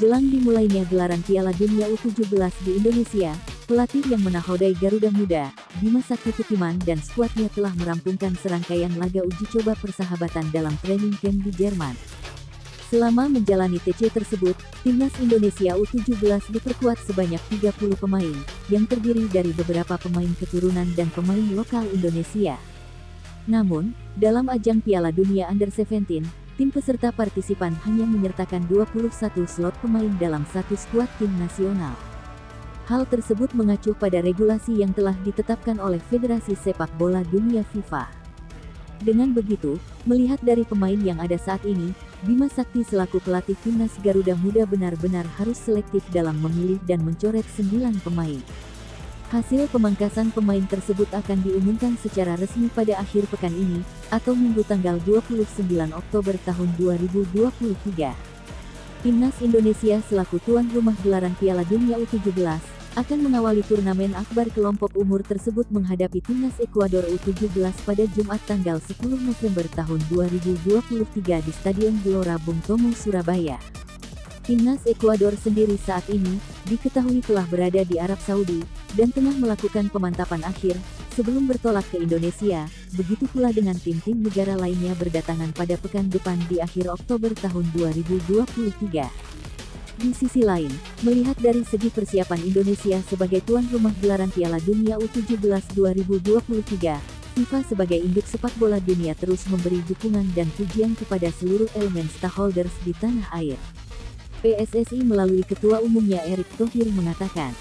Jelang dimulainya gelaran Piala Dunia U17 di Indonesia, pelatih yang menakodai Garuda Muda, Bima Sakti Tukiman dan skuadnya telah merampungkan serangkaian laga uji coba persahabatan dalam training camp di Jerman. Selama menjalani TC tersebut, timnas Indonesia U17 diperkuat sebanyak 30 pemain, yang terdiri dari beberapa pemain keturunan dan pemain lokal Indonesia. Namun, dalam ajang Piala Dunia Under-17, tim peserta partisipan hanya menyertakan 21 slot pemain dalam satu skuad tim nasional. Hal tersebut mengacu pada regulasi yang telah ditetapkan oleh Federasi Sepak Bola Dunia FIFA. Dengan begitu, melihat dari pemain yang ada saat ini, Bima Sakti selaku pelatih timnas Garuda Muda benar-benar harus selektif dalam memilih dan mencoret 9 pemain. Hasil pemangkasan pemain tersebut akan diumumkan secara resmi pada akhir pekan ini, atau Minggu tanggal 29 Oktober tahun 2023. Timnas Indonesia selaku tuan rumah gelaran Piala Dunia U17, akan mengawali turnamen akbar kelompok umur tersebut menghadapi timnas Ekuador U17 pada Jumat tanggal 10 November tahun 2023 di Stadion Gelora Bung Tomo, Surabaya. Timnas Ekuador sendiri saat ini, diketahui telah berada di Arab Saudi, dan tengah melakukan pemantapan akhir, sebelum bertolak ke Indonesia, begitu pula dengan tim-tim negara lainnya berdatangan pada pekan depan di akhir Oktober tahun 2023. Di sisi lain, melihat dari segi persiapan Indonesia sebagai tuan rumah gelaran Piala Dunia U17 2023, FIFA sebagai induk sepak bola dunia terus memberi dukungan dan pujian kepada seluruh elemen stakeholders di tanah air. PSSI melalui Ketua Umumnya Erick Thohir mengatakan,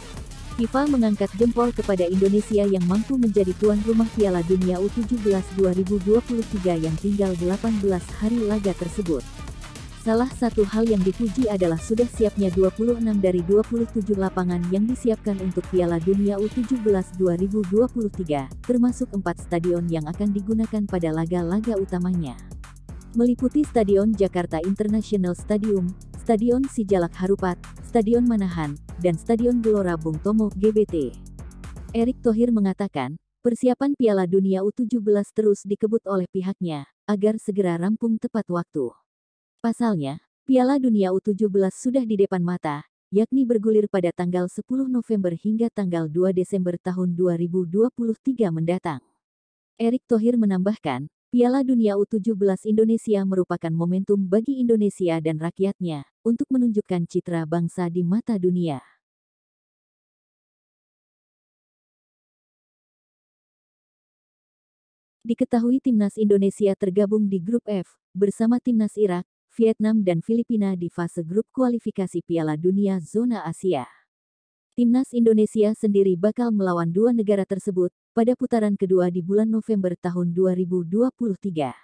FIFA mengangkat jempol kepada Indonesia yang mampu menjadi tuan rumah Piala Dunia U17 2023 yang tinggal 18 hari laga tersebut. Salah satu hal yang dipuji adalah sudah siapnya 26 dari 27 lapangan yang disiapkan untuk Piala Dunia U17 2023, termasuk 4 stadion yang akan digunakan pada laga-laga utamanya. Meliputi Stadion Jakarta International Stadium, Stadion Sijalak Harupat, Stadion Manahan, dan Stadion Gelora Bung Tomo (GBT). Erick Thohir mengatakan, persiapan Piala Dunia U17 terus dikebut oleh pihaknya, agar segera rampung tepat waktu. Pasalnya, Piala Dunia U17 sudah di depan mata, yakni bergulir pada tanggal 10 November hingga tanggal 2 Desember tahun 2023 mendatang. Erick Thohir menambahkan, Piala Dunia U17 Indonesia merupakan momentum bagi Indonesia dan rakyatnya, untuk menunjukkan citra bangsa di mata dunia. Diketahui timnas Indonesia tergabung di grup F, bersama timnas Irak, Vietnam dan Filipina di fase grup kualifikasi Piala Dunia Zona Asia. Timnas Indonesia sendiri bakal melawan dua negara tersebut, pada putaran kedua di bulan November tahun 2023.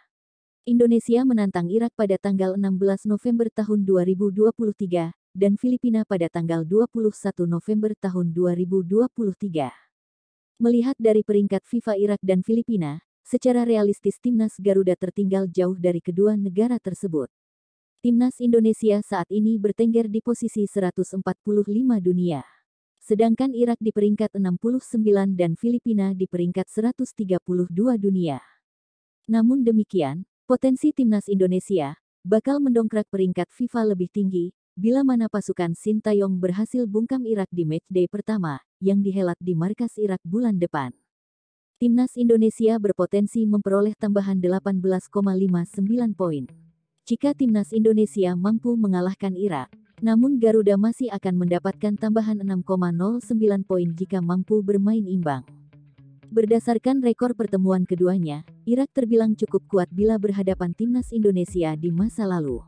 Indonesia menantang Irak pada tanggal 16 November tahun 2023, dan Filipina pada tanggal 21 November tahun 2023. Melihat dari peringkat FIFA Irak dan Filipina, secara realistis timnas Garuda tertinggal jauh dari kedua negara tersebut. Timnas Indonesia saat ini bertengger di posisi 145 dunia. Sedangkan Irak di peringkat 69 dan Filipina di peringkat 132 dunia. Namun demikian, potensi timnas Indonesia bakal mendongkrak peringkat FIFA lebih tinggi, bila mana pasukan Sintayong berhasil bungkam Irak di matchday pertama, yang dihelat di markas Irak bulan depan. Timnas Indonesia berpotensi memperoleh tambahan 18,59 poin. Jika timnas Indonesia mampu mengalahkan Irak, namun Garuda masih akan mendapatkan tambahan 6,09 poin jika mampu bermain imbang. Berdasarkan rekor pertemuan keduanya, Irak terbilang cukup kuat bila berhadapan timnas Indonesia di masa lalu.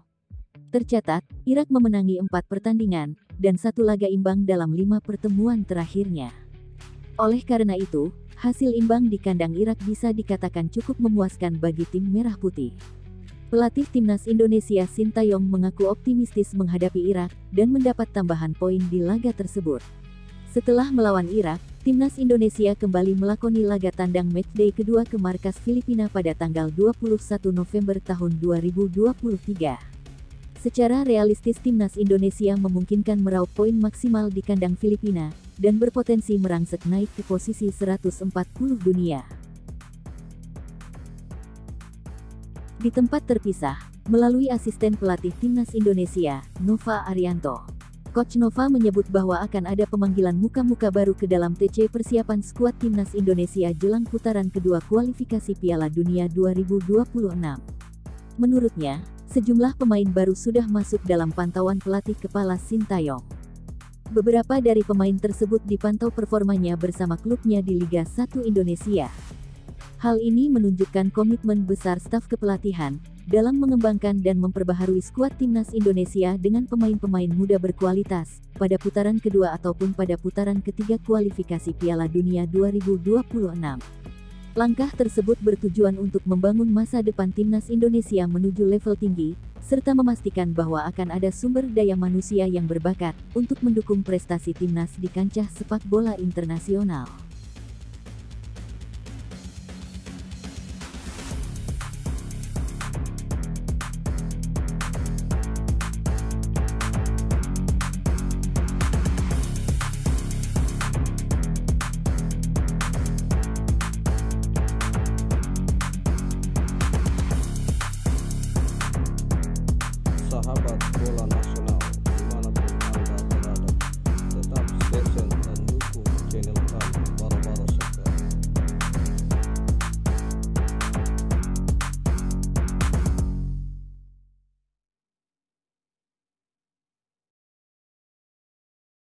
Tercatat, Irak memenangi 4 pertandingan, dan 1 laga imbang dalam 5 pertemuan terakhirnya. Oleh karena itu, hasil imbang di kandang Irak bisa dikatakan cukup memuaskan bagi tim Merah Putih. Pelatih timnas Indonesia Sintayong mengaku optimistis menghadapi Irak, dan mendapat tambahan poin di laga tersebut. Setelah melawan Irak, timnas Indonesia kembali melakoni laga tandang matchday kedua ke markas Filipina pada tanggal 21 November tahun 2023. Secara realistis timnas Indonesia memungkinkan meraup poin maksimal di kandang Filipina, dan berpotensi merangsek naik ke posisi 140 dunia. Di tempat terpisah, melalui asisten pelatih timnas Indonesia, Nova Arianto, Coach Nova menyebut bahwa akan ada pemanggilan muka-muka baru ke dalam TC persiapan skuad timnas Indonesia jelang putaran kedua kualifikasi Piala Dunia 2026. Menurutnya, sejumlah pemain baru sudah masuk dalam pantauan pelatih kepala Sintayong. Beberapa dari pemain tersebut dipantau performanya bersama klubnya di Liga 1 Indonesia. Hal ini menunjukkan komitmen besar staf kepelatihan dalam mengembangkan dan memperbaharui skuad timnas Indonesia dengan pemain-pemain muda berkualitas pada putaran kedua ataupun pada putaran ketiga kualifikasi Piala Dunia 2026. Langkah tersebut bertujuan untuk membangun masa depan timnas Indonesia menuju level tinggi, serta memastikan bahwa akan ada sumber daya manusia yang berbakat untuk mendukung prestasi timnas di kancah sepak bola internasional.